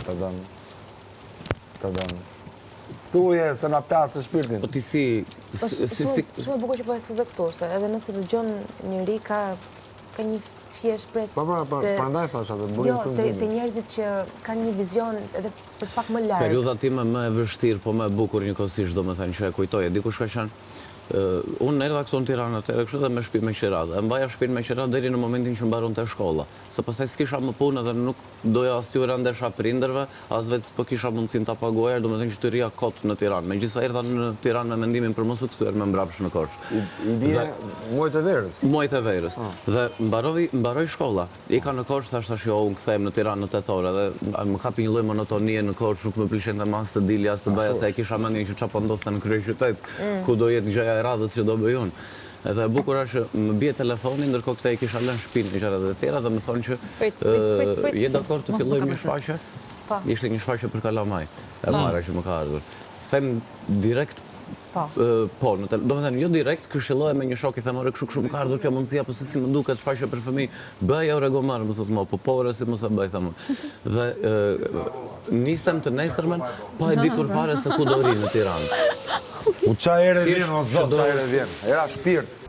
Të dëmë. Thuje se na plasë shpirtin. Po ti si... Shumë e bukur që po e thë dhe këtu, se edhe nëse dëgjon njëri ka një fije shpresë. Prandaj thasha dhe burin Jo, të njerëzit që kanë një vizion edhe për pak më larg. Periudha time më e vështirë, po më e bukur njëkohësisht, domethënë që e kujtoj. Dikush ka qenë unë erdha këtu në Tiranë atëherë kështu dhe me shtëpi me qira. E mbaja shtëpinë me qira deri në momentin që mbaronte shkolla. Se pastaj s'kisha më punë dhe nuk doja as t'ju rendesha prindërve, as vetë s'po kisha mundësinë ta paguaja, domethënë që të rria kot në Tiranë. Megjithëse erdha në Tiranë me mendimin për mos u kthyer me mbrapsht në Korçë. I bie muajt e verës. Muajt e verës. Dhe mbaroj shkolla. Ika në Korçë tash jo, unë kthehem në Tiranë në tetor dhe më kapi një lloj monotonie në Korçë, nuk më pëlqente mas të dilja as të bëja se e kisha mendjen që çfarë po ndodhte në kryeqytet, ku do jetë gjëja e radhës që do bëj unë. Edhe e bukur është që më bie telefoni, ndërkohë këta i kisha lënë shtëpinë në gjërat e tjera dhe më thonë që je dakord të fillojmë një shfaqje? Ishte një shfaqje për kalamaj, e marra që më ka ardhur. Them direkt po, do me thënë, jo direkt, këshilloj me një shok i themore kështu më ka ardhur kjo mundësia, po se si më duket shfaqje për fëmijë, bëja o regomar, më thotë mo, po ore si mos e bëj, thëmë. Dhe nisem të nesërmen, pa e di kur fare se ku do ri në Tiranë. U qa ere vjen, o zot, qa ere vjen. Era shpirt.